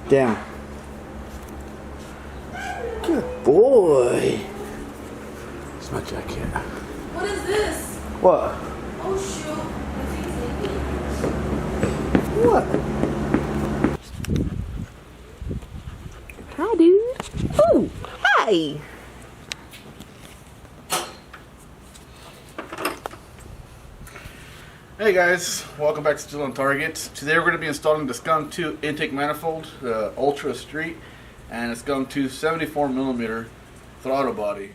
Down. Good boy. It's my jacket. What is this? What? Oh shoot. What? Hi, dude. Oh, hi. Hey guys, welcome back to Still on Target. Today we're going to be installing the Skunk2 Intake Manifold, the Ultra Steet, and the Skunk2 74mm Throttle Body.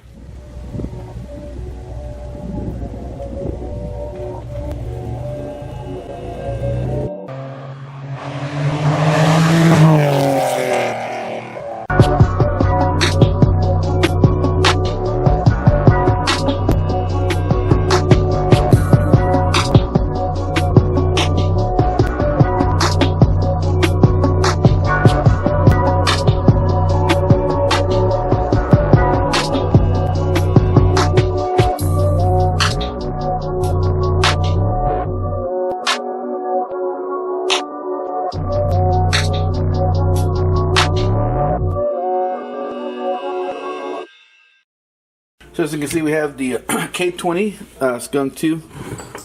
So as you can see, we have the K20 Skunk2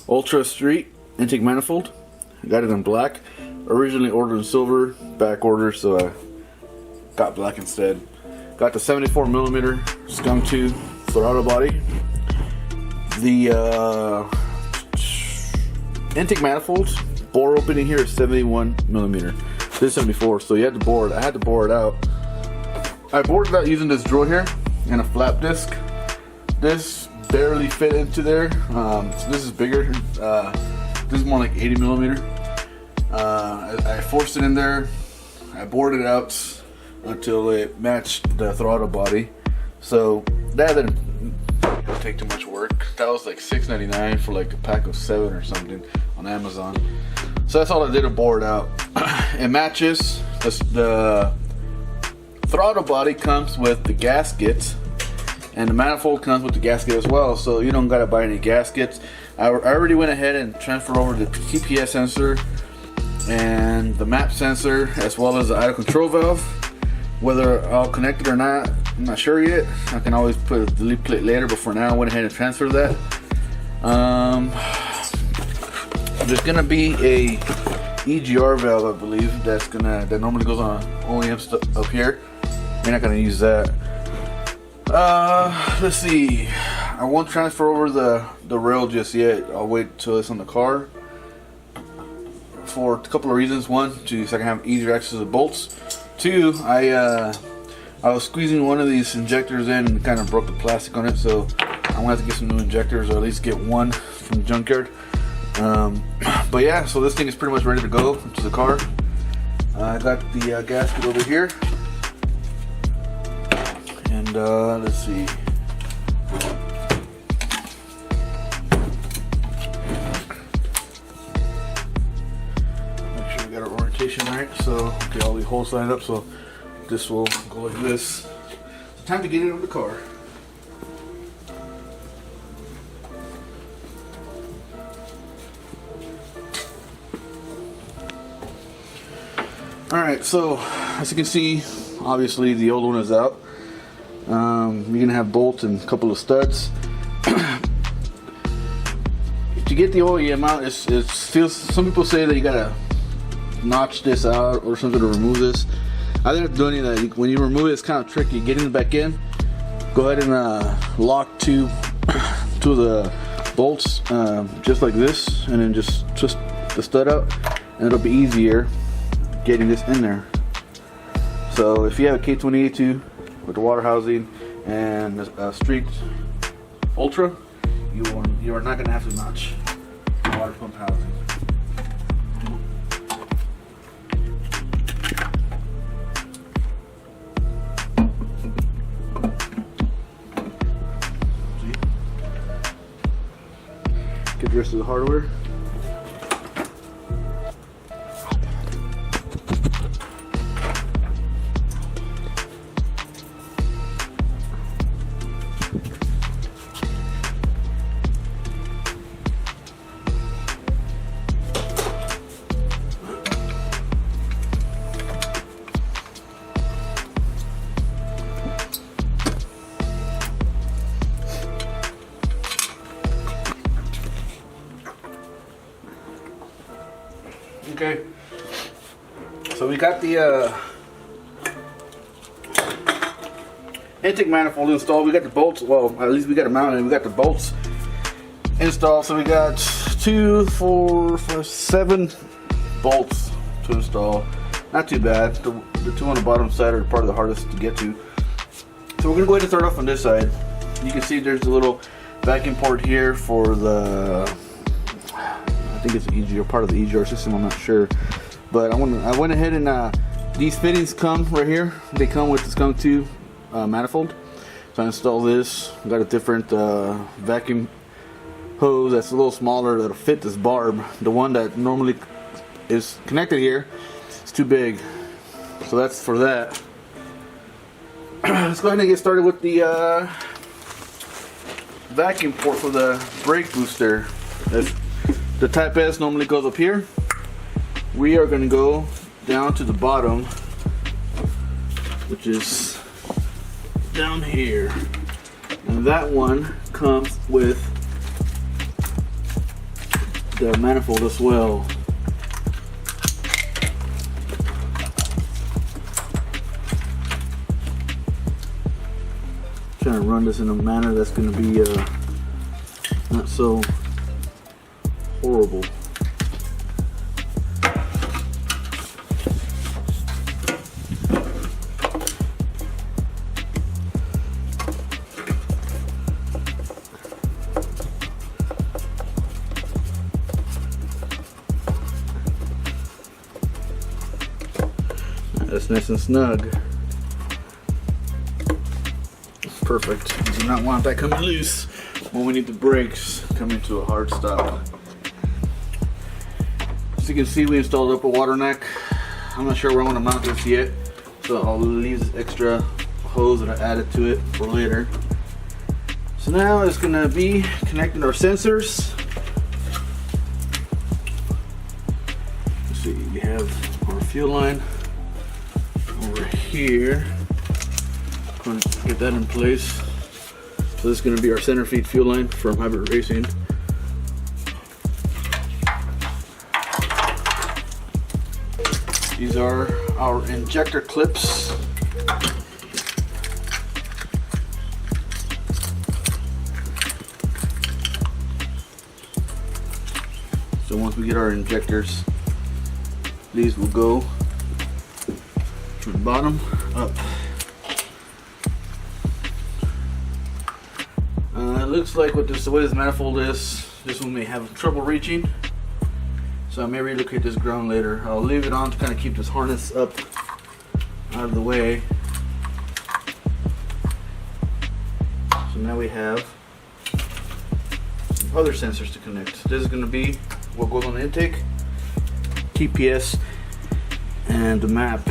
Ultra Steet Intake Manifold. I got it in black. Originally ordered in silver, back order, so I got black instead. Got the 74mm Skunk2 Throttle Body. The intake manifold bore opening here is 71mm. This is 74, so you had to bore it. I had to bore it out. I bored it out using this drill here and a flap disc. This barely fit into there, so this is bigger. This is more like 80mm. I forced it in there. I bored it out until it matched the throttle body. So that didn't take too much work. That was like $6.99 for like a pack of 7 or something on Amazon. So that's all I did to bore it out. It matches. The throttle body comes with the gaskets. And the manifold comes with the gasket as well, so you don't gotta buy any gaskets. I already went ahead and transferred over the TPS sensor and the map sensor, as well as the idle control valve. Whether I'll connect it or not, I'm not sure yet. I can always put a delete plate later, but for now I went ahead and transferred that. There's gonna be a Egr valve, I believe, that normally goes on OEM stuff up here. We're not gonna use that. Let's see. I won't transfer over the rail just yet. I'll wait till it's on the car for a couple of reasons. One, so I can have easier access to the bolts. Two, I was squeezing one of these injectors in and kind of broke the plastic on it, so I'm gonna have to get some new injectors, or at least get one from the junkyard. But yeah, so this thing is pretty much ready to go to the car. I got the gasket over here. And let's see. Make sure we got our orientation right. So, okay, all the holes lined up. So this will go like this. It's time to get it on the car. All right. So as you can see, obviously the old one is out. You're gonna have bolts and a couple of studs. To get the OEM out, it feels. Some people say that you gotta notch this out or something to remove this. I didn't have to do any of that. When you remove it, it's kind of tricky. Getting it back in, go ahead and lock two of the bolts just like this, and then just twist the stud out, and it'll be easier getting this in there. So if you have a K20 with the water housing and a Steet Ultra, you are not going to have to notch the water pump housing. See? Get the rest of the hardware. Okay. So we got the intake manifold installed. We got the bolts. Well, at least we got it mounted. We got the bolts installed. So we got 2, 4, 5, 7 bolts to install. Not too bad. The two on the bottom side are probably the hardest to get to. So we're gonna go ahead and start off on this side. You can see there's a little vacuum port here for the, I think it's EGR, part of the EGR system, I'm not sure. But I went ahead and these fittings come right here. They come with the Skunk2 manifold. So I installed this. Got a different vacuum hose that's a little smaller that'll fit this barb. The one that normally is connected here is too big. So that's for that. Let's go ahead and get started with the vacuum port for the brake booster. The Type S normally goes up here. We are going to go down to the bottom, which is down here, and that one comes with the manifold as well. Trying to run this in a manner that's going to be not so horrible. That's nice and snug. Perfect. We do not want that coming loose when we need the brakes coming to a hard stop. As you can see, we installed up a water neck. I'm not sure where I'm going to mount this yet, so I'll leave this extra hose that I added to it for later. So now it's going to be connecting our sensors. Let's see, we have our fuel line over here. Going to get that in place. So this is going to be our center feed fuel line from Hybrid Racing. These are our injector clips. So once we get our injectors, these will go from the bottom up. It looks like with the way this manifold is, this one may have trouble reaching. So I may relocate this ground later. I'll leave it on to kind of keep this harness up out of the way. So now we have some other sensors to connect. This is going to be what goes on the intake, TPS, and the map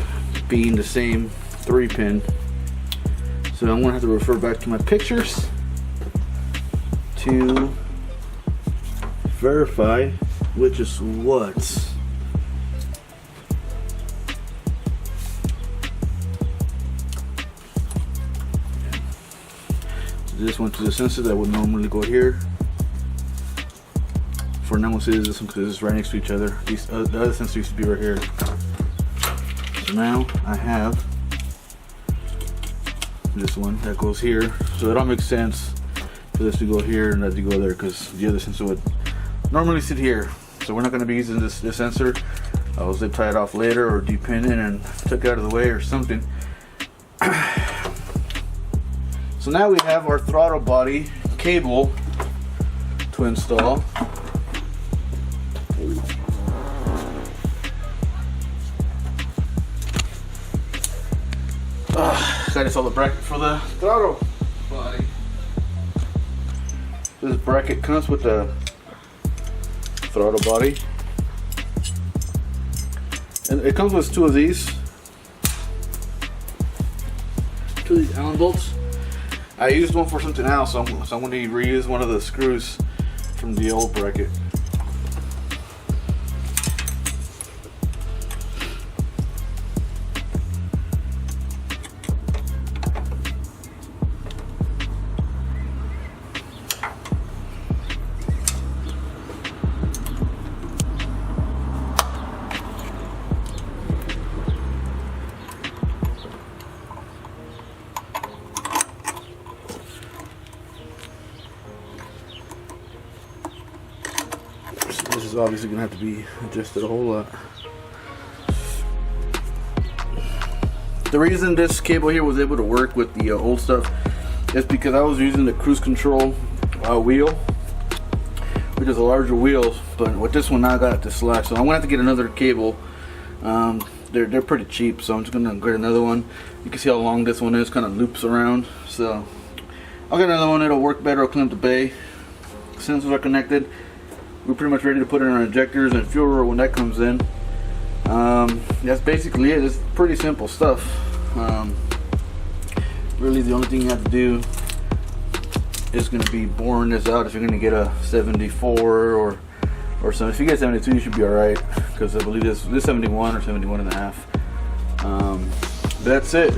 being the same 3-pin. So I'm going to have to refer back to my pictures to verify which is what. So this one to the sensor that would normally go here. For now we'll see this one because it's right next to each other. These the other sensor used to be right here. So now I have this one that goes here. So it all makes sense for this to go here and that to go there, because the other sensor would normally sit here. So we're not going to be using this sensor. I'll zip tie it off later or depin it and tuck it out of the way or something. So now we have our throttle body cable to install. Gotta install the bracket for the throttle body. This bracket comes with the throttle body, and it comes with two of these Allen bolts. I used one for something else, so I'm going to reuse one of the screws from the old bracket. obviously gonna have to be adjusted a whole lot. The reason this cable here was able to work with the old stuff is because I was using the cruise control wheel, which is a larger wheel, but with this one now I got it to slack, so I'm gonna have to get another cable. They're pretty cheap, so I'm just gonna get another one. You can see how long this one is, kind of loops around, so I'll get another one. It'll work better. I'll clean up the bay. Sensors are connected. We're pretty much ready to put in our injectors and fuel rod when that comes in. That's basically it. It's pretty simple stuff. Really the only thing you have to do is going to be boring this out if you're going to get a 74 or something. If you get 72 you should be alright, because I believe this 71 or 71 and a half. That's it.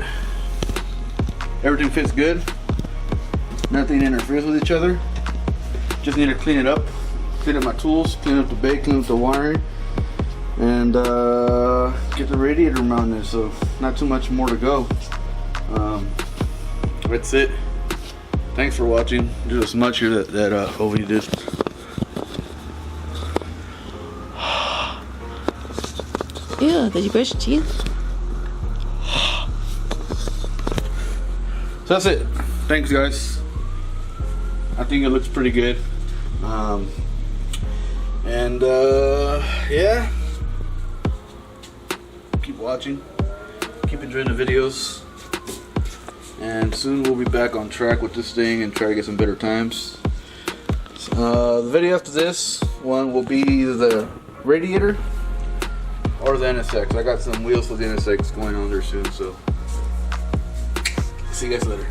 Everything fits good. Nothing interferes with each other. Just need to clean it up. Clean up my tools, clean up the bay, clean up the wiring, and get the radiator mounted. So not too much more to go. That's it. Thanks for watching. There's as much here that Ovi did. Ew, did you brush your teeth? So that's it. Thanks guys. I think it looks pretty good. Yeah. Keep watching. Keep enjoying the videos. And soon we'll be back on track with this thing and try to get some better times. The video after this one will be the radiator or the NSX. I got some wheels for the NSX going on there soon, so see you guys later.